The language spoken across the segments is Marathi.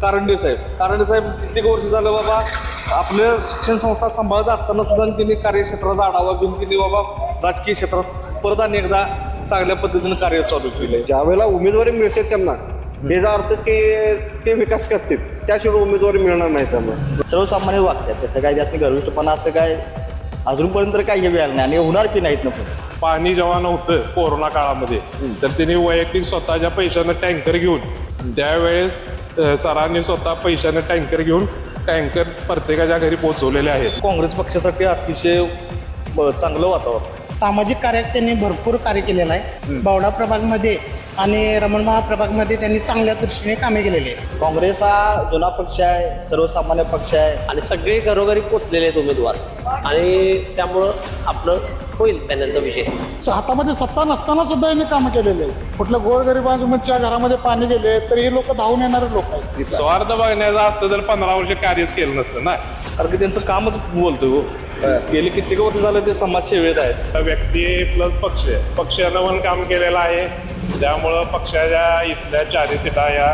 कारंडे साहेब कित्येक वर्ष झालं बाबा आपल्या शिक्षण संस्था सांभाळत असताना सुद्धा त्यांनी कार्यक्षेत्राचा आढावा घेऊन त्यांनी बाबा राजकीय क्षेत्रात परत आणि एकदा चांगल्या पद्धतीने कार्य चालू केले. ज्या वेळेला उमेदवारी मिळते त्यांना याचा अर्थ की ते विकास करतील, त्याशिवाय उमेदवारी मिळणार नाही त्यांना. सर्वसामान्य वागतात तसं काय जास्त गर्विष्ठपणा असं काय अजूनपर्यंत काही हे वेळ नाही आणि होणार की नाहीत नको. पाणी जेव्हा नव्हतं कोरोना काळामध्ये तर त्यांनी वैयक्तिक स्वतःच्या पैशानं टँकर घेऊन त्यावेळेस सरांनी स्वतः पैशानं टँकर घेऊन टँकर प्रत्येकाच्या घरी पोहोचवलेले आहेत. काँग्रेस पक्षासाठी अतिशय चांगलं वातावरण. सामाजिक कार्यात त्यांनी भरपूर कार्य केलेलं आहे. बावडा प्रभागमध्ये आणि रमणमहा प्रभागमध्ये त्यांनी चांगल्या दृष्टीने कामे केलेली आहे. काँग्रेस हा जुना पक्ष आहे, सर्वसामान्य पक्ष आहे आणि सगळे घरोघरी पोचलेले आहेत उमेदवार आणि त्यामुळं आपलं होईल त्यांचा विषय. हातामध्ये सत्ता नसताना सुद्धा यांनी कामं केलेले आहे. कुठल्या गोरगरिबांच्या घरामध्ये पाणी गेले तर हे लोक धावून येणारे लोक आहेत. स्वार्थ बघण्याचं असतं तर 15 वर्ष कार्यच केलं नसतं ना. कारण की त्यांचं कामच बोलतो. गेले कित्येक वर्ष झालं ते समाजसेवेत आहेत. व्यक्ती प्लस पक्षानं पण काम केलेलं आहे, त्यामुळं पक्षाच्या इथल्या 4 सीटा या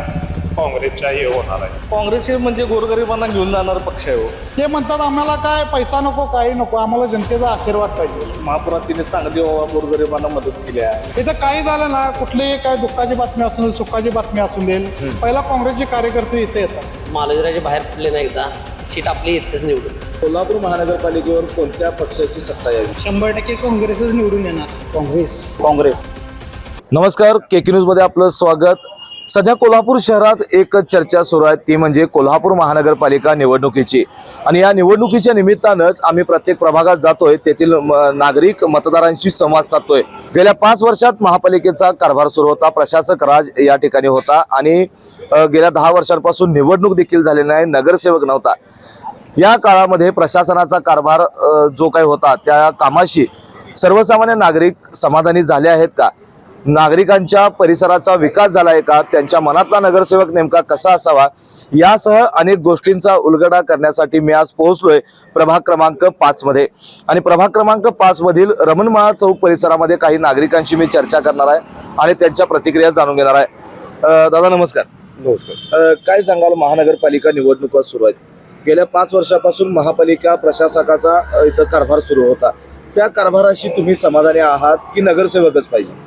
काँग्रेसच्या हे होणार आहे. काँग्रेस हे म्हणजे गोरगरिबांना घेऊन जाणारा पक्ष आहे. ते म्हणतात आम्हाला काय पैसा नको, काही नको, आम्हाला जनतेचा आशीर्वाद पाहिजे. महापुरात तिने चांगली गोरगरिबांना मदत केली आहे. इथं काही झालं ना, कुठलीही काय दुःखाची बातमी असू दे, सुखाची बातमी असू दे, पहिला काँग्रेसचे कार्यकर्ते इथे येतात. मालजराचे बाहेर पडले नाही एकदा सीट आपली इथेच निवडून. कोल्हापूर महानगरपालिकेवर कोणत्या पक्षाची सत्ता यावी? 100% काँग्रेसच निवडून येणार. काँग्रेस. नमस्कार, केके न्यूजमध्ये आपलं स्वागत. सध्या कोल्हापूर शहरात एक चर्चा सुरू आहे, ती म्हणजे कोल्हापूर महानगरपालिका निवडणुकीची. आणि या निवडणुकीच्या निमित्तानंच आम्ही प्रत्येक प्रभागात जातोय, तेथील नागरिक मतदारांशी संवाद साधतोय. गेल्या 5 वर्षात महापालिकेचा कारभार सुरू होता, प्रशासक राज या ठिकाणी होता आणि गेल्या 10 वर्षांपासून निवडणूक देखील झालेली नाही, नगरसेवक नव्हता. या काळामध्ये प्रशासनाचा कारभार जो काही होता त्या कामाशी सर्वसामान्य नागरिक समाधानी झाले आहेत का? नागरिकांच्या परिसराचा विकास झाला आहे का? त्यांच्या मनातला नगरसेवक नेमका कसा असावा, यासह अनेक गोष्टींचा उलगडा करण्यासाठी मी आज पोहोचलोय प्रभाग क्रमांक 5 मध्ये. आणि प्रभाग क्रमांक 5 मधील रमणमहा चौक परिसरामध्ये काही नागरिकांशी मी चर्चा करणार आहे आणि त्यांच्या प्रतिक्रिया जाणून घेणार आहे. दादा नमस्कार. नमस्कार. काय सांगाल, महानगरपालिका निवडणुका सुरू आहेत. गेल्या 5 वर्षापासून महापालिका प्रशासकाचा इथं कारभार सुरू होता. त्या कारभाराशी तुम्ही समाधानी आहात की नगरसेवकच पाहिजे?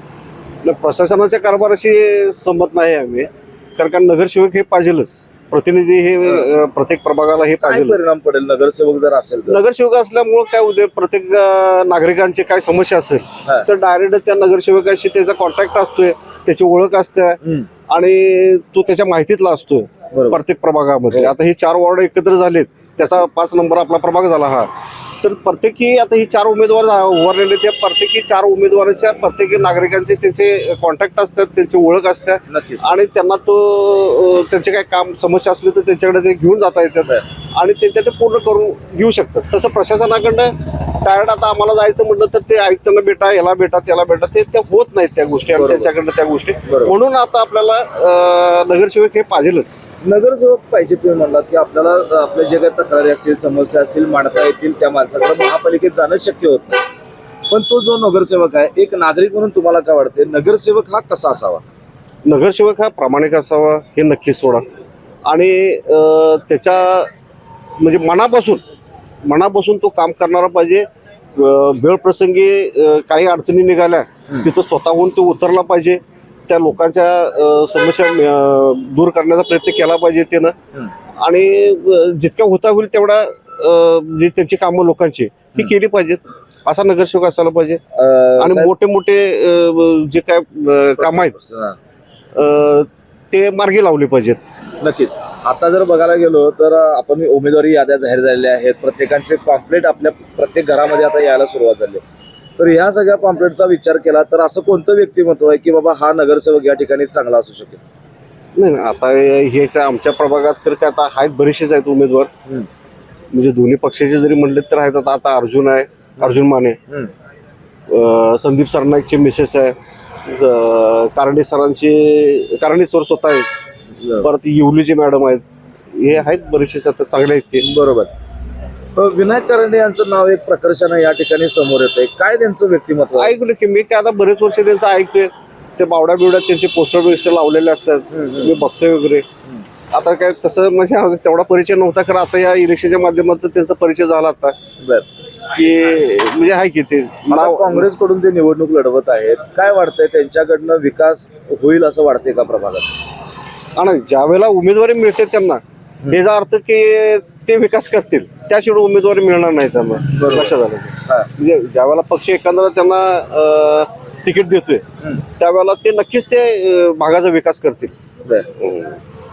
प्रशासनाच्या कारभाराशी सहमत नाही आम्ही, कारण का नगरसेवक हे पाहिजेलच. प्रतिनिधी हे प्रत्येक प्रभागाला हे काय पाहिजे. परिणाम पडेल नगरसेवक जर असेल तर? नगरसेवक असल्यामुळे काय उद्या प्रत्येक नागरिकांची काय समस्या असेल हा. तर डायरेक्ट त्या नगरसेवकाशी त्याचा कॉन्टॅक्ट असतोय, त्याची ओळख असते आणि तो त्याच्या माहितीतला असतो प्रत्येक प्रभागामध्ये. आता हे 4 वॉर्ड एकत्र झालेत, त्याचा 5 नंबर आपला प्रभाग झाला हा. तर प्रत्येकी आता ही 4 उमेदवार उभारलेले, त्या प्रत्येकी 4 उमेदवारांच्या प्रत्येकी नागरिकांचे त्यांचे कॉन्टॅक्ट असतात, त्यांची ओळख असते आणि त्यांना तो त्यांचे काय काम समस्या असली तर त्यांच्याकडे ते घेऊन जाता येतात आणि त्यांच्या ते पूर्ण करून घेऊ शकतात. तसं प्रशासनाकडनं डायरेक्ट आता आम्हाला जायचं म्हटलं तर ते आयुक्तांना भेटा, याला भेटा, त्याला भेटा, ते होत नाहीत त्या गोष्टी आणि त्यांच्याकडनं त्या गोष्टी. म्हणून आता आपल्याला नगरसेवक हे पाहिजेलच. नगरसेवक पाहिजे. तुम्ही म्हणलात की आपल्याला आपल्या जे काही तक्रारी असतील, समस्या असतील मांडता येतील, त्या माणसाकडे महापालिकेत जाणं शक्य होत नाही. पण तो जो नगरसेवक आहे, एक नागरिक म्हणून तुम्हाला काय वाटते, नगरसेवक हा कसा असावा? नगरसेवक हा प्रामाणिक असावा हे नक्कीच सोडा आणि त्याच्या म्हणजे मनापासून तो काम करणारा पाहिजे. वेळ प्रसंगी काही अडचणी निघाल्या तिथं स्वतःहून तो उतरला पाहिजे. त्या लोकांच्या समस्या दूर करण्याचा प्रयत्न केला पाहिजे त्यानं आणि जितक्या होता होईल तेवढा जी त्यांची कामं लोकांची ही केली पाहिजेत, असा नगरसेवक असायला पाहिजे. आणि मोठे मोठे जे काय काम आहेत ते मार्गी लावले पाहिजेत. नक्कीच. आता जर बघायला गेलो तर आपण उमेदवारी याद्या जाहीर झालेल्या आहेत, प्रत्येकांचे पॉम्पलेट आपल्या प्रत्येक घरामध्ये आता यायला सुरुवात झाली. तर ह्या सगळ्या पॉम्पलेटचा विचार केला तर असं कोणतं व्यक्तिमत्व आहे की बाबा हा नगरसेवक या ठिकाणी चांगला असू शकेल? नाही, आता हे काय आमच्या प्रभागात तर काय आता आहेत, बरेचसेच आहेत उमेदवार. म्हणजे दोन्ही पक्षाचे जरी म्हणले तर आहेत. आता अर्जुन आहे, अर्जुन माने, संदीप सरनाईकचे मिसेस आहे, कारंडे सर स्वतः आहेत, परत येवलीचे मॅडम आहेत, हे आहेत बरेचसे आता चांगले आहेत ते. बरोबर. विनायक कारंडे यांचं नाव एक प्रकर्षाने या ठिकाणी समोर येत आहे. काय त्यांचं व्यक्तिमत्व? ऐकलं की मी काय आता बरेच वर्ष त्यांचं ऐकतोय. ते बावड्या बिवड्यात त्यांचे पोस्टर लावलेले असतात, मी बघतोय वगैरे. आता काय तसं म्हणजे तेवढा परिचय नव्हता, कारण आता या इलेक्शनच्या माध्यमातून त्यांचा परिचय झाला आता बर की म्हणजे आहे की ते आता काँग्रेसकडून ते निवडणूक लढवत आहेत, काय वाटतंय त्यांच्याकडनं विकास होईल असं वाटतंय का प्रभागात? आणि ज्या वेळेला उमेदवारी मिळते त्यांना याचा अर्थ की ते विकास करतील, त्याशिवाय उमेदवारी मिळणार नाही त्यांना. लक्षात झालं म्हणजे ज्या वेळेला पक्ष एकंदर त्यांना तिकीट देतोय त्यावेळेला ते नक्कीच ते भागाचा विकास करतील.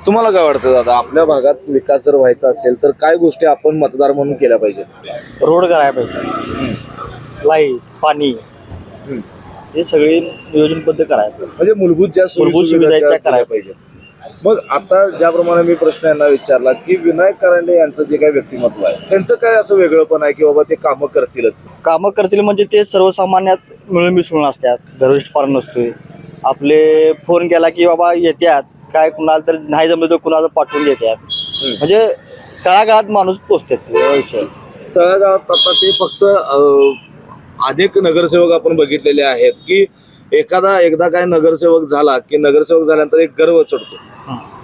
तुम्हाला काय वाटतं दादा, आपल्या भागात विकास जर व्हायचा असेल तर काय गोष्टी आपण मतदार म्हणून केल्या पाहिजे? रोड करायला पाहिजे, लाईट, पाणी, हे सगळे नियोजनबद्ध करायला पाहिजे. म्हणजे मूलभूत ज्या मूलभूत सुविधा आहेत त्या करायला पाहिजे. मग आता ज्याप्रमाणे मी प्रश्न यांना विचारला की विनायक कारंडे यांचं जे काही व्यक्तिमत्व आहे त्यांचं काय असं वेगळं पण आहे की बाबा ते कामं करतीलच? कामं करतील म्हणजे ते सर्वसामान्यात मिळून मिसळून असतात, घरविष्टपार नसतोय. आपले फोन केला की बाबा येत्यात, काय कुणाला तर नाही जमलं तर कुणाला पाठवून देतात. म्हणजे तळागाळात माणूस पोचतात विषय. तळागाळात आता ते फक्त अनेक नगरसेवक आपण बघितलेले आहेत की एकदा काय नगरसेवक झाला की नगरसेवक झाल्यानंतर एक गर्व चढतो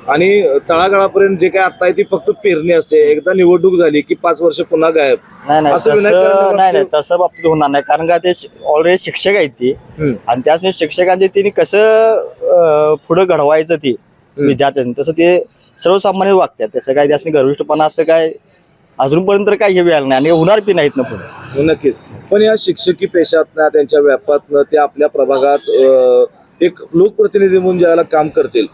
आणि तळागाळापर्यंत जे काय आता आहे ती फक्त पेरणी असते. एकदा निवडणूक झाली की 5 वर्ष पुन्हा गायब. नाही असं विनायक कारंडे नाही तसं बाबतीत होणार नाही, कारण का ते ऑलरेडी शिक्षक आहेत ते, आणि त्याच शिक्षकांचे त्यांनी कसं पुढे घडवायचं ते विद्यार्थ्यांनी तसं ते सर्वसामान्य वागतात. तसं काय त्यासनी गर्विष्ठपणा असं काय अजूनपर्यंत काही हे व्हायला नाही आणि होणार बी नाहीत ना पुढे. नक्कीच. पण या शिक्षकी पेशातनं त्यांच्या व्यापातनं ते आपल्या प्रभागात एक लोकप्रतिनिधी म्हणून ज्याला काम करतील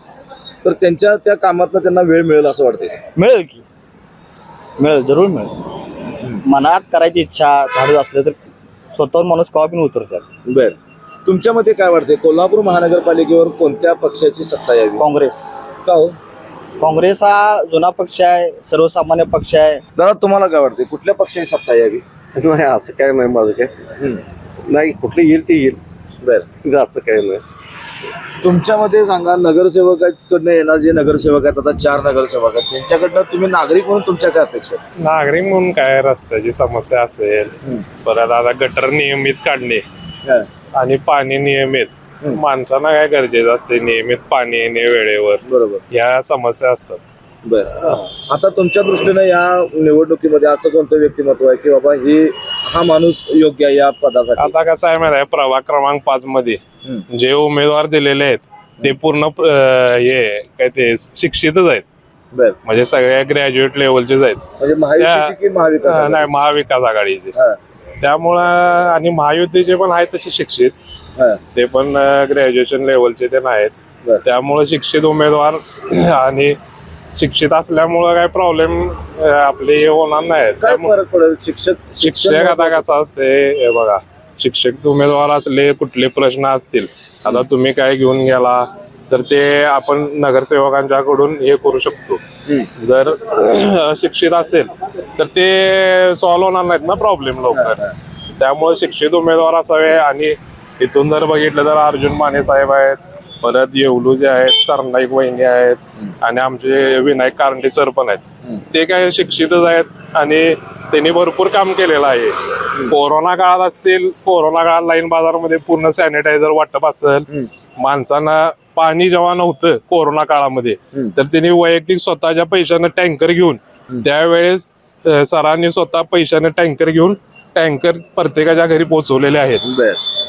तर त्यांच्या त्या कामातनं त्यांना वेळ मिळेल असं वाटते? मिळेल की मिळेल, जरूर मिळेल. मनात करायची इच्छा धाडस असलं तर स्वतःहून माणूस कवा पण उतरतात. बर, तुमच्या मते काय वाटते कोल्हापूर महानगरपालिकेवर कोणत्या पक्षाची सत्ता यावी? काँग्रेस. का हो? काँग्रेस हा जुना पक्ष आहे, सर्वसामान्य पक्ष आहे. दादा तुम्हाला काय वाटते कुठल्या पक्षाची सत्ता यावी? नाही असं काय नाही माझं काय नाही, कुठले येईल ते येईल. बर, असं काय नाही. तुमच्या मते सांगा, नगरसेवकांकडनं येणार जे नगरसेवक आहेत, आता 4 नगरसेवक आहेत, त्यांच्याकडनं तुम्ही नागरिक म्हणून तुमच्या काय अपेक्षा आहेत? नागरिक म्हणून काय रस्त्याची समस्या असेल, परत आता गटर नियमित काढणे आणि पाणी नियमित, माणसांना काय गरजेचं असते, नियमित पाणी येणे वेळेवर, बरोबर, या समस्या असतात. बर, आता तुमच्या दृष्टीने या निवडणुकीमध्ये असं कोणतं व्यक्तिमत्व आहे की बाबा हा माणूस योग्य आहे या पदासाठी? आता कसं आहे माहिती आहे, प्रभाग क्रमांक 5 मध्ये जे उमेदवार दिलेले आहेत ते पूर्ण हे काय ते शिक्षितच आहेत. बर, म्हणजे सगळ्या ग्रॅज्युएट लेवलचेच आहेत. म्हणजे महायुतीची की महाविकास? नाही, महाविकास आघाडीचे. त्यामुळं आणि महायुतीचे पण आहेत तसे शिक्षित, ते पण ग्रॅज्युएशन लेवलचे ते आहेत. त्यामुळं शिक्षित उमेदवार आणि शिक्षित असल्यामुळं काय प्रॉब्लेम आपले हे होणार नाही. काय फरक पडेल? शिक्षक आता कसं असते हे बघा, शिक्षक उमेदवार असले कुठले प्रश्न असतील, आता तुम्ही काय घेऊन गेला तर ते आपण नगरसेवकांच्याकडून हे करू शकतो. जर शिक्षित असेल तर ते सॉल्व्ह होणार नाहीत ना प्रॉब्लेम लवकर. त्यामुळे शिक्षित उमेदवार असावे. आणि इथून जर बघितलं तर अर्जुन माने साहेब आहेत, परत येवलू जे आहेत, सरनाईक वहिनी आहेत, आणि आमचे विनायक कारंडे सर पण आहेत. ते काय शिक्षितच आहेत आणि त्यांनी भरपूर काम केलेलं आहे. कोरोना काळात असतील, कोरोना काळात लाईन बाजारमध्ये पूर्ण सॅनिटायझर वाटप असेल, माणसांना पाणी जेव्हा नव्हतं कोरोना काळामध्ये तर त्यांनी वैयक्तिक स्वतःच्या पैशानं टँकर घेऊन, त्यावेळेस सरांनी स्वतः पैशानं टँकर घेऊन टँकर प्रत्येकाच्या घरी पोहोचवलेले आहेत.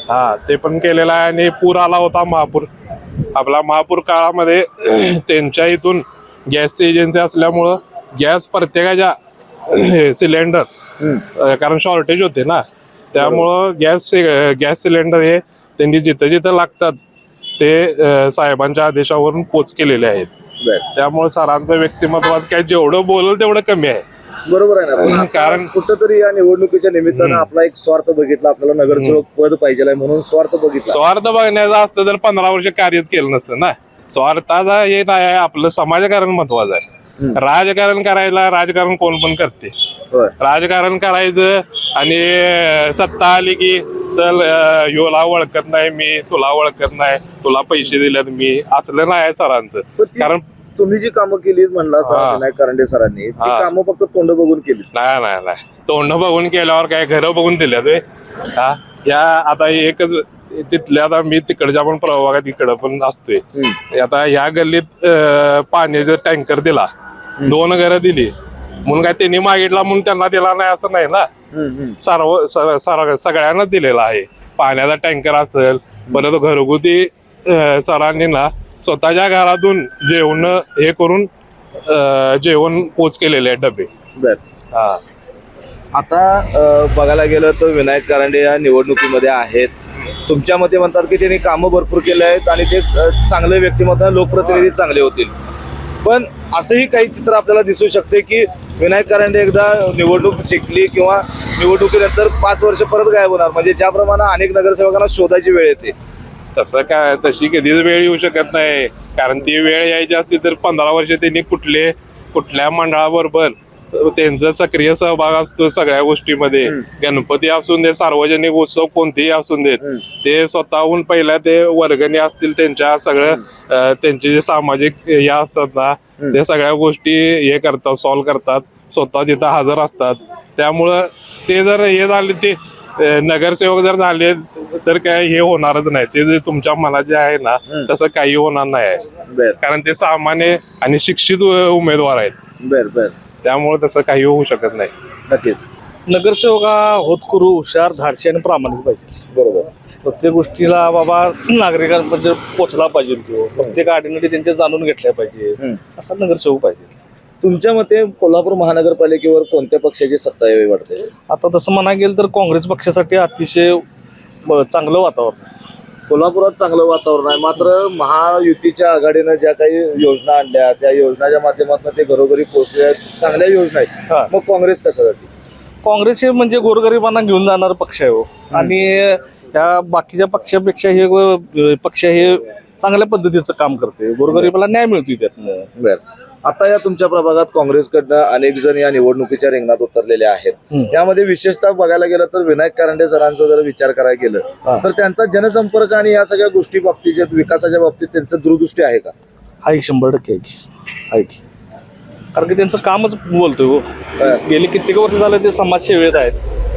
हा, ते पण केलेलं आहे. आणि पूर आला होता महापूर, आपला महापूर काळामध्ये त्यांच्या इथून गॅसची एजन्सी असल्यामुळं गॅस प्रत्येकाच्या सिलेंडर, कारण शॉर्टेज होते ना, त्यामुळं गॅस सिलेंडर हे त्यांनी जिथं जिथं लागतात ते साहेबांच्या आदेशावरून पोच केलेले आहेत. त्यामुळे सरांचं व्यक्तिमत्वात काय जेवढं बोलल तेवढं कमी आहे. बरोबर आहे ना, कारण कुठंतरी या निवडणुकीच्या निमित्तानं आपला एक स्वार्थ बघितला, आपल्याला नगरसेवक पद पाहिजे म्हणून स्वार्थ बघितला. स्वार्थ बघण्याचं असतं तर 15 वर्ष कार्यच केलं नसतं ना. स्वार्थाचा हे नाही आहे, आपलं समाजकारण महत्वाचं आहे. राजकारण करायला राजकारण कोण पण करते. राजकारण करायचं आणि सत्ता आली की तर योला ओळखत नाही मी, तुला ओळखत नाही, तुला पैसे दिलेत मी, असलं नाही सरांचं. कारण तुम्ही जी कामं केली म्हणला विनायक कारंडे सरांनी, ती कामं फक्त तोंड बघून केली? नाही, तोंड बघून केल्यावर काय घरं बघून दिल्यात. या आता एकच तिथल्या आता मी तिकडच्या पण प्रभागात इकडं पण असतोय. आता ह्या गल्लीत पाण्याचा टँकर दिला, 2 घरं दिली म्हणून काय त्यांनी मागितला म्हणून त्यांना दिला नाही असं नाही ना. सगळ्यांनाच दिलेला आहे. पाण्याचा टँकर असेल, परत घरगुती सरांनी ना स्वतःच्या घरातून जेवण हे करून जेवण पोच केलेले आहे डबे. हा. आता बघायला गेलं तर विनायक कारंडे या निवडणुकीमध्ये आहेत. तुमच्या मते म्हणतात की त्यांनी कामं भरपूर केले आहेत आणि ते चांगले व्यक्तिमत्व, लोकप्रतिनिधी चांगले होतील. पण असंही काही चित्र आपल्याला दिसू शकते की विनायक कारंडे एकदा निवडणूक जिंकली किंवा निवडणुकीनंतर 5 वर्ष परत गायब होणार, म्हणजे ज्याप्रमाणे अनेक नगरसेवकांना शोधायची वेळ येते. तसं काय, तशी कधीच वेळ येऊ शकत नाही. कारण ती वेळ यायची असती तर 15 वर्ष त्यांनी कुठल्या मंडळाबरोबर त्यांचा सक्रिय सहभाग असतो सगळ्या गोष्टीमध्ये. गणपती असून दे, सार्वजनिक उत्सव कोणतेही असून देत, ते स्वतःहून पहिल्या ते वर्गणी असतील त्यांच्या सगळं त्यांचे जे सामाजिक या असतात ना, ते सगळ्या गोष्टी हे करतात, सॉल्व्ह करतात, स्वतः तिथं हजर असतात. त्यामुळं ते जर हे झाले, ते नगरसेवक जर झाले तर काय हे होणारच नाही. ते जे तुमच्या मनात जे आहे ना तसं काही होणार नाही, कारण ते सामान्य आणि शिक्षित उमेदवार आहेत. त्यामुळे तसं काही होऊ शकत नाही. नक्कीच. नगरसेवक हा होतकरू, हुशार, धाडशी आणि प्रामाणिक पाहिजे. बरोबर. प्रत्येक गोष्टीला बाबा नागरिकांपर्यंत पोहोचला पाहिजे, किंवा प्रत्येक अडीनडी त्यांच्या जाणून घेतल्या पाहिजे, असा नगरसेवक पाहिजे. तुमच्या मते कोल्हापूर महानगरपालिकेवर कोणत्या पक्षाची सत्ता यावी वाटते? आता तसं म्हणायला गेलं तर काँग्रेस पक्षासाठी अतिशय चांगलं वातावरण. कोल्हापुरात चांगलं वातावरण आहे, मात्र महायुतीच्या आघाडीनं ज्या काही योजना आणल्या त्या योजनाच्या माध्यमातून ते घरोघरी पोहोचल्या, चांगल्या योजना आहेत. मग काँग्रेस कशासाठी? काँग्रेस हे म्हणजे गोरगरिबांना घेऊन जाणारा पक्ष आहे हो. आणि ह्या बाकीच्या पक्षापेक्षा हे पक्ष हे चांगल्या पद्धतीचं काम करते, गोरगरिबाला न्याय मिळतो त्यातनं. आता या तुमच्या प्रभागात काँग्रेसकडनं अनेक जण या निवडणुकीच्या रिंगणात उतरलेले आहेत. यामध्ये विशेषतः बघायला गेलं तर विनायक कारंडे सरांचा जर विचार करायला गेलं तर त्यांचा जनसंपर्क आणि या सगळ्या गोष्टी बाबतीत, विकासाच्या बाबतीत त्यांचं दूरदृष्टी आहे का? हा 100% आहे की. कारण की त्यांचं कामच बोलतोय हो. गेले कित्येक वर्ष झाले ते समाजसेवेत आहेत,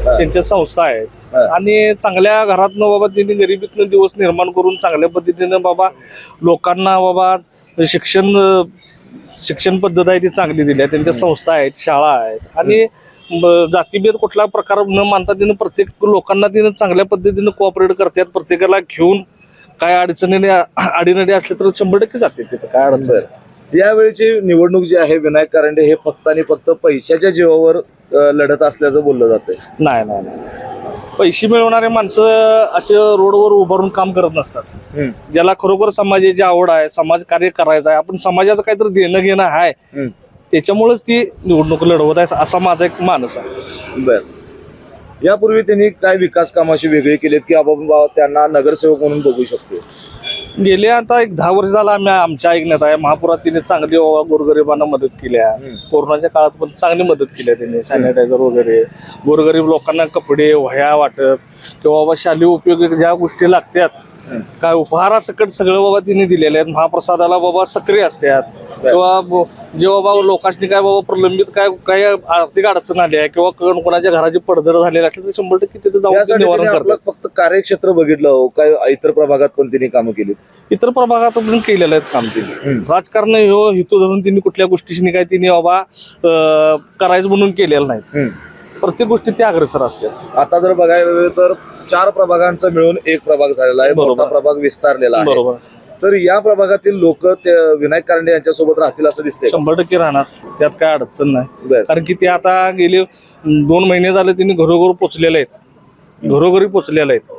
त्यांच्या संस्था आहेत आणि चांगल्या घरातनं बाबा त्यांनी गरिबीतनं दिवस निर्माण करून चांगल्या पद्धतीनं बाबा लोकांना बाबा शिक्षण पद्धत आहे ती चांगली दिली आहे. त्यांच्या संस्था आहेत, शाळा आहेत आणि जातीभेद कुठला प्रकार न मानता तिनं प्रत्येक लोकांना तिनं चांगल्या पद्धतीनं कोऑपरेट करतात. प्रत्येकाला घेऊन काय अडीनडी असले तर 100% जाते तिथं, काय अडचण. यावेळीची निवडणूक जी आहे, विनायक कारंडे हे फक्त आणि फक्त पैशाच्या जीवावर लढत असल्याचं बोललं जातंय. नाही, पैसे मिळवणारे माणसं असे रोडवर उभारून काम करत नसतात. ज्याला खरोखर समाजाची आवड आहे, समाज कार्य करायचं आहे, आपण समाजाचं काहीतरी देणं घेणं आहे, त्याच्यामुळेच ती निवडणूक लढवत आहे, असा माझा एक मानस आहे. बर. यापूर्वी त्यांनी काय विकास कामाशी वेगळे केलेत की आपण त्यांना नगरसेवक म्हणून बघू शकतो? गेले आता एक 10 वर्ष झाला आम्ही आमच्या ऐकण्यात आहे, महापुरात तिने चांगली गोरगरिबांना मदत केल्या. कोरोनाच्या काळात पण चांगली मदत केली त्यांनी, सॅनिटायझर वगैरे, गोरगरीब लोकांना कपडे, वह्या वाटप किंवा बाबा शालेय उपयोगी ज्या गोष्टी लागतात, काय उपहारासकट सगळं बाबा तिने दिलेले आहेत. महाप्रसादाला बाबा सक्रिय असतात किंवा जेव्हा बाबा लोकांनी काय बाबा प्रलंबित काय आर्थिक अडचण आली आहे किंवा कोणाच्या घराची पडझड झालेली असली तर 100% तिथे जाऊन निवारण करतात. फक्त कार्यक्षेत्र बघितलं हो, काय इतर प्रभागात पण त्यांनी कामं केली? इतर प्रभागात पण केलेलं आहेत काम तिने. राजकारण हेतू धरून तिने कुठल्या गोष्टीशी काय तिने बाबा करायचं म्हणून केलेलं नाही. प्रत्येक गोष्टी त्या अग्रेसर असतात. आता जर बघायला गेलं तर 4 प्रभागांचा मिळून 1 प्रभाग झालेला आहे, मोठा प्रभाग विस्तारलेला आहे. बरोबर. तर या प्रभागातील लोक विनायक कारंडे यांच्यासोबत राहतील असं दिसतंय? 100% राहणार, त्यात काय अडचण नाही. कारण की ते आता गेले 2 महिने झाले त्यांनी घरोघरी पोचलेले आहेत,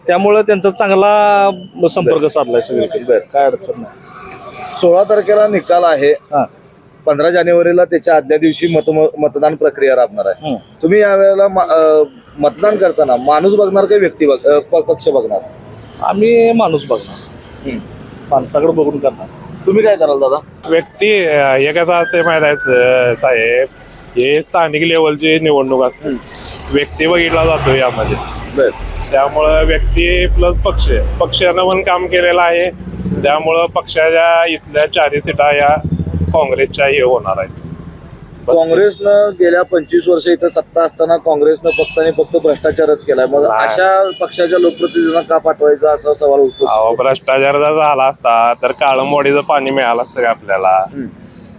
त्यामुळे त्यांचा चांगला संपर्क साधलाय सगळीकडे, काय अडचण नाही. 16 तारखेला निकाल आहे, 15 जानेवारीला त्याच्या आदल्या दिवशी मतदान प्रक्रिया राबणार आहे. तुम्ही यावेळेला मतदान करताना माणूस बघणार का व्यक्ती पक्ष बघणार? आम्ही माणूस बघणार, माणसाकडे बघून करणार. तुम्ही काय कराल दादा? व्यक्ती हे कसं असते माहित आहे साहेब, हे स्थानिक लेवलची निवडणूक असते, व्यक्ती बघितला जातो यामध्ये. त्यामुळं व्यक्ती प्लस पक्षानं पण काम केलेलं आहे, त्यामुळं पक्षाच्या इथल्या 4 सीटा या काँग्रेसच्या हे होणार आहेत. काँग्रेसनं गेल्या 25 वर्ष इथं सत्ता असताना काँग्रेसनं फक्त आणि फक्त भ्रष्टाचारच केलाय. मग नाही. अशा पक्षाच्या लोकप्रतिनिधींना का पाठवायचा असा सवाल उठतो. अहो भ्रष्टाचार जर झाला असता तर काळंबोडीचं पाणी मिळालं असतं का आपल्याला.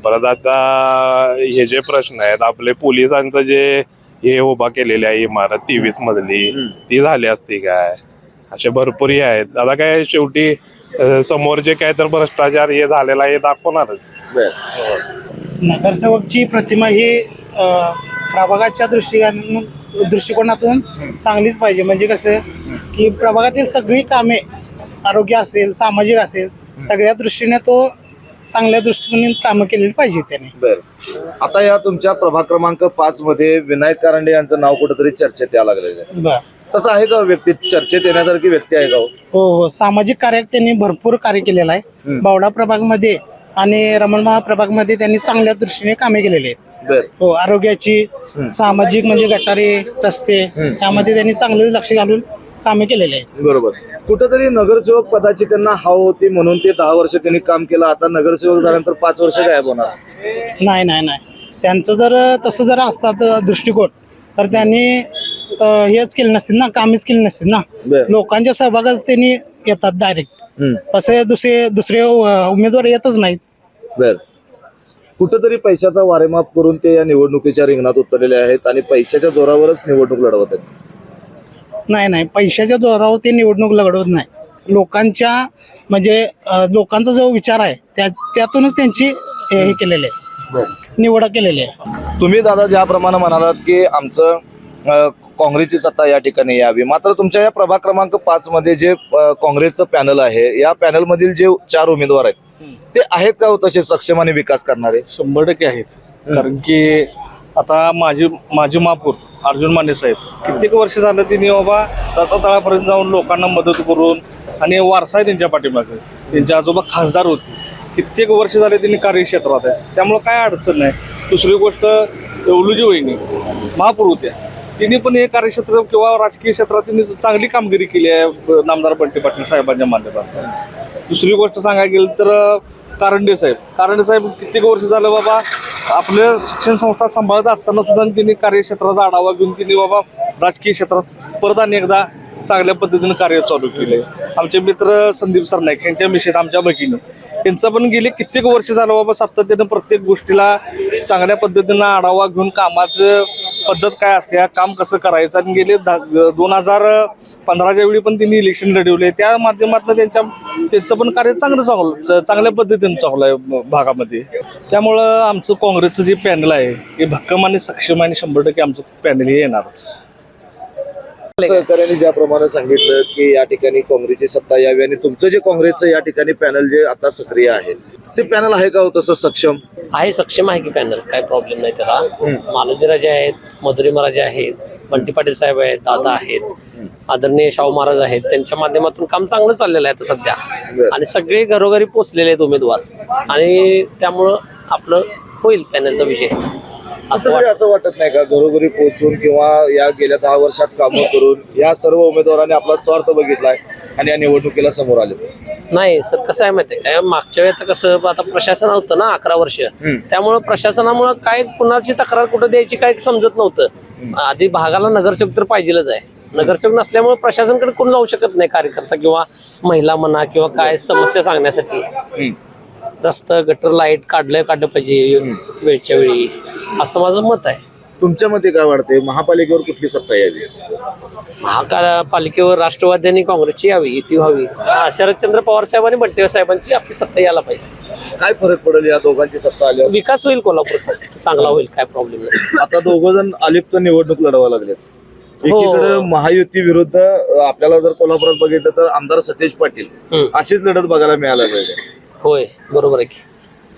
परत आता हे जे प्रश्न आहेत आपले पोलिसांचं जे हे उभा केलेली आहे इमारत 23 मधली ती झाली असती काय. असे भरपूर हे आहेत. आता काय शेवटी समोर जे काय तर भ्रष्टाचार हे झालेला हे दाखवणारच. नगरसेवकची प्रतिमा ही प्रभागाच्या दृष्टिकोनातून चांगलीच पाहिजे. म्हणजे कसं की प्रभागातील सगळी कामे, आरोग्य असेल, सामाजिक असेल, सगळ्या दृष्टीने तो चांगल्या दृष्टीने कामं केलेली पाहिजे त्याने. बर आता या तुमच्या प्रभाग क्रमांक 5 मध्ये विनायक कारंडे यांचं नाव कुठेतरी चर्चेत यायला लागलेलं आहे. बरं. तसं आहे का व्यक्ती, चर्चेत येण्यासारखी व्यक्ती आहे का हो? हो, सामाजिक कार्यात त्यांनी भरपूर कार्य केलेलं आहे. बावडा प्रभागमध्ये आणि रमणमहा प्रभागमध्ये त्यांनी चांगल्या दृष्टीने कामे केलेली आहेत. बर हो, आरोग्याची, सामाजिक म्हणजे गटारे, रस्ते यामध्ये त्यांनी चांगलं लक्ष घालून कामे केलेली आहेत. बरोबर. कुठेतरी नगरसेवक पदाची त्यांना हाव होती म्हणून ते 10 वर्ष त्यांनी काम केलं. आता नगरसेवक झाल्यानंतर 5 वर्ष गायब होणार. नाही, त्यांचं जर तसं जर असतात दृष्टिकोन तर त्यांनी हेच केले नसतील ना, कामेच केली नसतील ना. बर. लोकांच्या सहभागात त्यांनी येतात डायरेक्ट. तसे दुसरे उमेदवार येतच नाहीत. बर कुठेतरी पैशाचा वारेमाप करून ते या निवडणुकीच्या रिंगणात उतरलेले आहेत आणि पैशाच्या जोरावरच निवडणूक लढवत आहेत. नाही, पैशाच्या जोरावर ते निवडणूक लढवत नाही. लोकांच्या म्हणजे लोकांचा जो विचार आहे त्यातूनच त्यांची हे केलेले आहे, निवड केलेली आहे. तुम्ही दादा ज्याप्रमाणे म्हणालात की आमचं काँग्रेसची सत्ता या ठिकाणी यावी, मात्र तुमच्या या प्रभाग क्रमांक 5 मध्ये जे काँग्रेसचं पॅनल आहे या पॅनल मधील जे 4 उमेदवार आहेत ते आहेत का हो तसे सक्षम आणि विकास करणारे? 100% आहेच. कारण की आता माजी महापौर अर्जुन माने साहेब कित्येक वर्ष झालं त्यांनी बाबा तळापर्यंत जाऊन लोकांना मदत करून, आणि वारसा आहे त्यांच्या पाठीमागे. त्यांचे आजोबा खासदार होते, कित्येक वर्ष झाले त्यांनी कार्यक्षेत्रात आहे, त्यामुळे काय अडचण नाही. दुसरी गोष्ट येवलूजी वहिनी महापौर होत्या, तिने पण हे कार्यक्षेत्र किंवा राजकीय क्षेत्रात त्यांनी चांगली कामगिरी केली आहे नामदार बंटी पाटील साहेबांच्या माध्यमातून. दुसरी गोष्ट सांगायला गेलं तर कारंडे साहेब कित्येक वर्ष झालं बाबा आपल्या शिक्षण संस्था सांभाळत असताना सुद्धा त्यांनी कार्यक्षेत्राचा आढावा घेऊन त्यांनी बाबा राजकीय क्षेत्रात परत आणि एकदा चांगल्या पद्धतीने कार्य चालू केले. आमचे मित्र संदीप सरनाईक यांच्या मिसेस आमच्या भगिनी यांचं पण गेले कित्येक वर्ष झालं बाबा सातत्यानं प्रत्येक गोष्टीला चांगल्या पद्धतीनं आढावा घेऊन कामाचं पद्धत काय असते, काम कसं करायचं. आणि गेले 2015च्या वेळी पण त्यांनी इलेक्शन लढवले, त्या माध्यमातून त्यांचं पण कार्य चांगल्या पद्धतीनं चालू आहे भागामध्ये. त्यामुळं आमचं काँग्रेसचं जे पॅनल आहे हे भक्कम आणि सक्षम आणि 100% आमचं पॅनल हे येणारच. सहकार्याने ज्याप्रमाणे सांगितलं की या ठिकाणी काँग्रेसची सत्ता यावी आणि तुमचं जे काँग्रेसचं या ठिकाणी पॅनल जे आता सक्रिय आहे ते पॅनल आहे का हो तसं सक्षम? आहे, सक्षम आहे की पॅनल, काय प्रॉब्लेम नाही त्याला. मालोजीराजे आहेत, मधुरी महाराज आहेत, बंटी पाटील साहेब आहेत, दादा आहेत, आदरणीय शाहू महाराज आहेत, त्यांच्या माध्यमातून काम चांगलं चाललेलं आहे आता सध्या. आणि सगळे घरोघरी पोचलेले आहेत उमेदवार, आणि त्यामुळं आपलं होईल पॅनलचा विजय असं वाटत नाही का घरोघरी पोहोचून किंवा या गेल्या 10 वर्षात कामं करून या सर्व उमेदवारांनी आपला स्वार्थ बघितलाय आणि या निवडणुकीला समोर आले? नाही सर, कसं आहे माहिती आहे काय, मागच्या वेळेस कसं आता प्रशासन होतं ना 11 वर्ष, त्यामुळं प्रशासनामुळं काय कुणाची तक्रार कुठं द्यायची काय समजत नव्हतं. आधी भागाला नगरसेवक तर पाहिजेलच आहे. नगरसेवक नसल्यामुळे प्रशासनाकडे कोण जाऊ शकत नाही, कार्यकर्ता किंवा महिला म्हणा किंवा काय समस्या सांगण्यासाठी. रस्ता गटर लाईट काढलं पाहिजे वेळच्या वेळी, असं माझं मत आहे. तुमच्या मते काय वाटते महापालिकेवर कुठली सत्ता यावी? महापालिकेवर राष्ट्रवादी आणि काँग्रेसची यावी, युती व्हावी. शरदचंद्र पवार साहेब आणि बंटी साहेबांची आपली सत्ता यायला पाहिजे. काय फरक पडेल या दोघांची सत्ता आल्यावर? विकास होईल कोल्हापूरचा, चांगला होईल, काय प्रॉब्लेम नाही. आता 2 जण अलिप्त निवडणूक लढवा लागलेत. एकीकडे महायुती विरुद्ध आपल्याला जर कोल्हापुरात बघितलं तर आमदार सतेज पाटील अशीच लढत बघायला मिळायला पाहिजे. होय, बरोबर आहे की.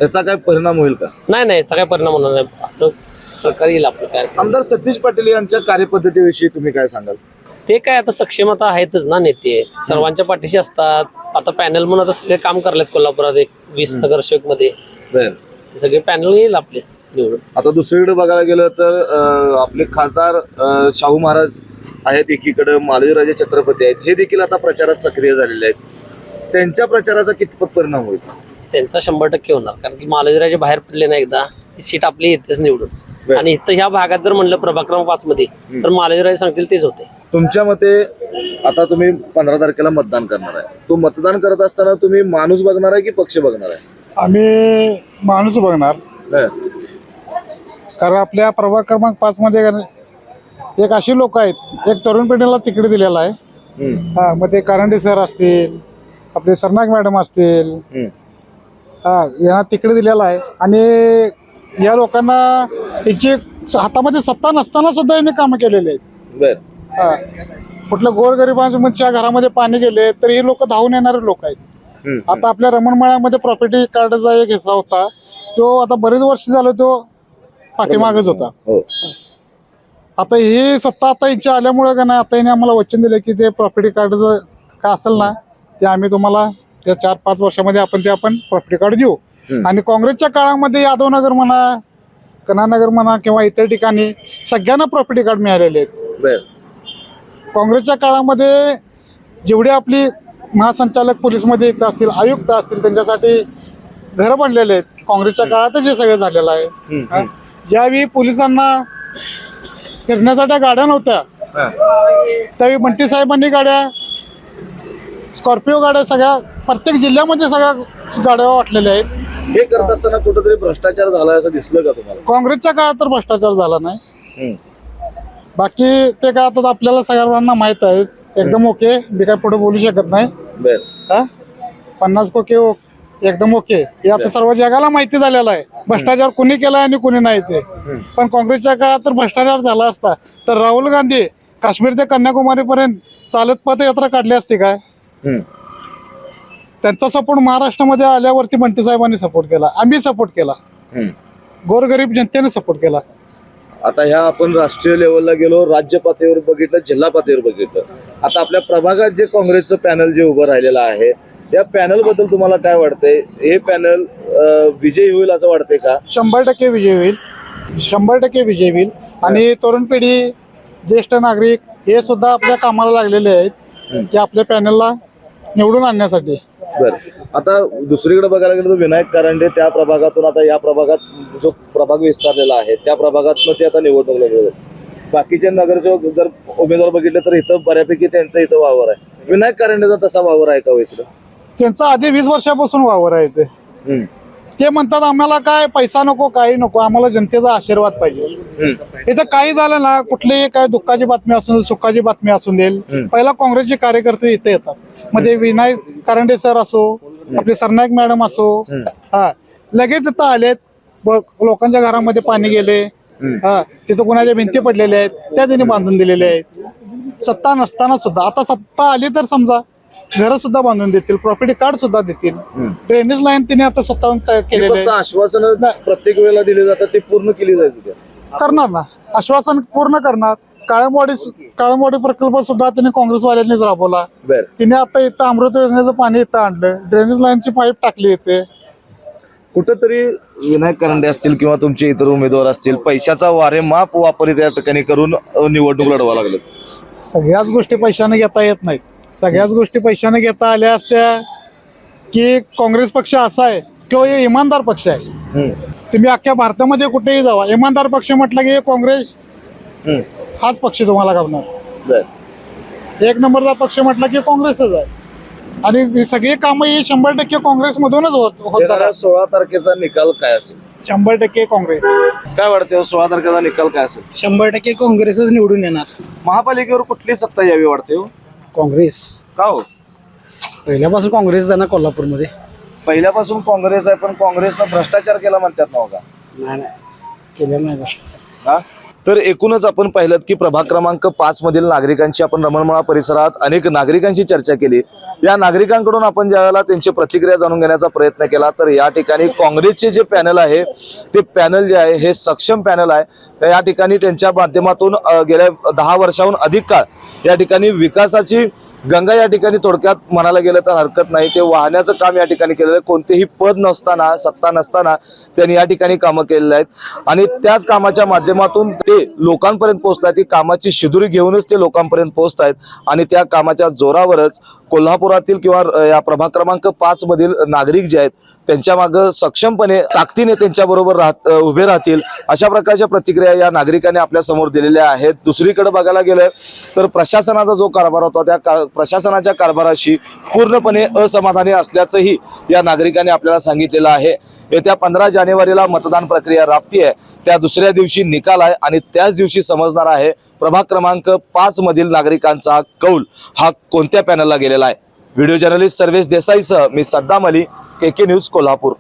याचा काय परिणाम होईल का? नाही, याचा काय परिणाम होणार नाही. आपलं सरकार येईल आपलं. काय आमदार सतीश पाटील यांच्या कार्यपद्धतीविषयी तुम्ही काय सांगाल? ते काय आता सक्षम आता आहेतच ना नेते, सर्वांच्या पाठीशी असतात. आता पॅनल म्हणून आता सगळे काम करलेत कोल्हापुरात 20 नगरसेवक मध्ये, सगळे पॅनल येईल आपले निवडून. आता दुसरीकडे बघायला गेलं तर आपले खासदार शाहू महाराज आहेत, एकीकडे मालोजीराजे छत्रपती आहेत, हे देखील आता प्रचारात सक्रिय झालेले आहेत. त्यांच्या प्रचाराचा कितपत परिणाम होईल? त्यांचा 100% होणार, कारण की मालोजीराजे बाहेर पडले ना एकदा, ती सीट आपली येतेच निवडून. आणि इथं ह्या भागात जर म्हणलं प्रभाग क्रमांक 5 मध्ये तर मालवीराज सांगतील तेच होते. तुमच्या मते आता तुम्ही 15 तारखेला मतदान करणार आहे, तो मतदान करत असताना तुम्ही माणूस बघणार आहे की पक्ष बघणार आहे? आम्ही माणूस बघणार, कारण आपल्या प्रभाग क्रमांक 5 मध्ये एक अशी लोक आहेत, एक तरुण पिढीला तिकीट दिलेला आहे. हा, मग ते कारंडे सर असतील, आपले सरनाईक मॅडम असतील, यांना तिकीट दिलेला आहे. आणि या लोकांना त्यांची हातामध्ये सत्ता नसताना सुद्धा यांनी कामं केलेली आहेत. हा, कुठल्या गोरगरिबांच्या घरामध्ये पाणी गेले तर ही लोक धावून येणारे लोक आहेत. आता आपल्या रमणमळ्यामध्ये प्रॉपर्टी कार्डचा एक हिस्सा होता, तो आता बरेच वर्ष झालं तो पाठीमागच होता. आता ही सत्ता आता यांच्या आल्यामुळे का नाही, आता यांनी आम्हाला वचन दिलं की ते प्रॉपर्टी कार्डचं काय असेल ना ते आम्ही तुम्हाला या 4-5 वर्षामध्ये आपण प्रॉपर्टी कार्ड देऊ. आणि काँग्रेसच्या काळामध्ये यादवनगर म्हणा, कनानगर म्हणा किंवा इतर ठिकाणी सगळ्यांना प्रॉपर्टी कार्ड मिळालेले आहेत. काँग्रेसच्या काळामध्ये जेवढे आपली महासंचालक पोलीसमध्ये येत असतील, आयुक्त असतील, त्यांच्यासाठी घरं बनलेले आहेत. काँग्रेसच्या काळातच हे सगळं झालेलं आहे. ज्यावेळी पोलिसांना फिरण्यासाठी गाड्या नव्हत्या त्यावेळी बंटी साहेबांनी गाड्या, स्कॉर्पिओ गाड्या सगळ्या प्रत्येक जिल्ह्यामध्ये सगळ्या गाड्या वाटलेल्या आहेत. हे करत असताना कुठेतरी भ्रष्टाचार झाला असं दिसलं का तुम्हाला? काँग्रेसच्या काळात तर भ्रष्टाचार झाला नाही. बाकी ते काय आता आपल्याला सगळ्यांना माहित आहे. एकदम ओके, मी काय पुढे बोलू शकत नाही. 50% एकदम ओके, हे आता सर्व जगाला माहिती झालेलं आहे. भ्रष्टाचार कुणी केलाय आणि कुणी नाही ते. पण काँग्रेसच्या काळात तर भ्रष्टाचार झाला असता तर राहुल गांधी काश्मीर ते कन्याकुमारी पर्यंत चालत पदयात्रा काढली असती काय? त्यांचा सपोर्ट महाराष्ट्रामध्ये आल्यावरती बंटी साहेबांनी सपोर्ट केला, आम्ही सपोर्ट केला, गोरगरीब जनतेने सपोर्ट केला. आता ह्या आपण राष्ट्रीय लेवलला गेलो, राज्य पातळीवर बघितलं, जिल्हा पातळीवर बघितलं. आता आपल्या प्रभागात जे काँग्रेसचं पॅनल जे उभं राहिलेलं आहे, या पॅनल बद्दल तुम्हाला काय वाटतंय? हे पॅनल विजयी होईल असं वाटतंय का? 100% विजय होईल, 100% विजय होईल. आणि तरुण पिढी, ज्येष्ठ नागरिक हे सुद्धा आपल्या कामाला लागलेले आहेत की आपल्या पॅनलला निवडून आणण्यासाठी. बरं, आता दुसरीकडे बघायला गेलं तर विनायक कारंडे त्या प्रभागातून आता या प्रभागात जो प्रभाग विस्तारलेला आहे त्या प्रभागातून ते आता निवडणूक लढवत. बाकीचे नगरसेवक जर उमेदवार बघितले तर इथं बऱ्यापैकी त्यांचा इथं वावर आहे. विनायक कारंडेचा तसा वावर आहे का हो इकडं? त्यांचा आधी 20 वर्षापासून वावर आहे ते. ते म्हणतात आम्हाला काय पैसा नको, काही नको, आम्हाला जनतेचा आशीर्वाद पाहिजे. इथं काही झालं ना, कुठलीही काय दुःखाची बातमी असून सुखाची बातमी असून देईल, पहिला काँग्रेसचे कार्यकर्ते इथे येतात. मध्ये विनायक कारंडे सर असो, आपले सरनाईक मॅडम असो, हा लगेच इथं आलेत. लोकांच्या घरामध्ये पाणी गेले, हा तिथं कुणाच्या भिंती पडलेल्या आहेत त्या त्यांनी बांधून दिलेल्या आहेत. सत्ता नसताना सुद्धा, आता सत्ता आली तर समजा घर सुद्धा बांधून देतील, प्रॉपर्टी कार्ड सुद्धा देतील, ड्रेनेज लाईन तिने आता स्वतःहून केलेले आहे. आश्वासन प्रत्येक वेळेला दिली जातात, ती पूर्ण केली जाईल करणार ना, आश्वासन पूर्ण करणार. काळमवाडी प्रकल्प सुद्धा त्यांनी काँग्रेसवाल्यांनीच राबवला. तिने आता इथं अमृत योजनेचं पाणी इथं आणलं, ड्रेनेज लाईनची पाईप टाकली इथे. कुठंतरी विनायक कारंडे असतील किंवा तुमचे इतर उमेदवार असतील, पैशाचा वारेमाप वापर त्या ठिकाणी करून निवडणूक लढवा लागले. सगळ्याच गोष्टी पैशाने घेता येत नाहीत. सगळ्याच गोष्टी पैशाने घेता आल्या असत्या की काँग्रेस पक्ष असा आहे किंवा हे इमानदार पक्ष आहे. तुम्ही अख्ख्या भारतामध्ये कुठेही जावा, इमानदार पक्ष म्हटलं की काँग्रेस हाच पक्ष तुम्हाला करणार. 1 नंबरचा पक्ष म्हटलं की काँग्रेसच आहे. आणि ही सगळी कामं ही 100% काँग्रेसमधूनच होत जातात. 16 तारखेचा निकाल काय असेल? 100% काँग्रेस. काय वाटतं 16 तारखेचा निकाल काय असेल? 100% काँग्रेसच निवडून येणार. महापालिकेवर कुठली सत्ता यावी वाटते? काँग्रेस. का हो? पहिल्यापासून काँग्रेस आहे ना कोल्हापूरमध्ये. पहिल्यापासून काँग्रेस आहे, पण काँग्रेसनं भ्रष्टाचार केला म्हणतात ना का? नाही केलं नाही भ्रष्टाचार. हा? तर एकूणच आपण पाहिलं की प्रभाग क्रमांक 5 मधील नागरिकांची, आपण रमणमळा परिसरात अनेक नागरिकांची चर्चा केली. या नागरिकांकडून आपण ज्यावेळेला त्यांची प्रतिक्रिया जाणून घेण्याचा प्रयत्न केला तर या ठिकाणी काँग्रेसचे जे पॅनल आहे ते पॅनल जे आहे हे सक्षम पॅनल आहे. तर या ठिकाणी त्यांच्या माध्यमातून गेल्या 10 वर्षाहून अधिक काळ या ठिकाणी विकासाची गंगा या ठिकाणी थोडक्यात म्हणायला गेलं तर हरकत नाही, ते वाहण्याचं काम या ठिकाणी केलेलं आहे. कोणतेही पद नसताना, सत्ता नसताना त्यांनी या ठिकाणी कामं केलेली आहेत आणि त्याच कामाच्या माध्यमातून ते लोकांपर्यंत पोहोचतात. ती कामाची शिदुरी घेऊनच ते लोकांपर्यंत पोहोचत आहेत आणि त्या कामाच्या जोरावरच कोल्हापुरातील किंवा या प्रभाग क्रमांक 5 मधील नागरिक जे आहेत त्यांच्या मागे सक्षमपणे ताकदीने त्यांच्याबरोबर उभे राहतील अशा प्रकारच्या प्रतिक्रिया या नागरिकांनी आपल्या समोर दिलेल्या आहेत. दुसरीकडे बघायला गेलं तर प्रशासनाचा जो कारभार होता त्या प्रशासनाच्या कारभाराशी पूर्णपणे असमाधानी असल्याचंही या नागरिकांनी आपल्याला सांगितलेलं आहे. येत्या 15 जानेवारीला मतदान प्रक्रिया राबती आहे. त्या दुसऱ्या दिवशी निकाल आहे आणि त्याच दिवशी समजणार आहे प्रभाग क्रमांक 5 मधील नागरिकांचा कौल हा कोणत्या पॅनलला गेलेला आहे. व्हिडिओ जर्नलिस्ट सर्वेश देसाईसह मी सद्दाम अली, KK न्यूज कोल्हापूर.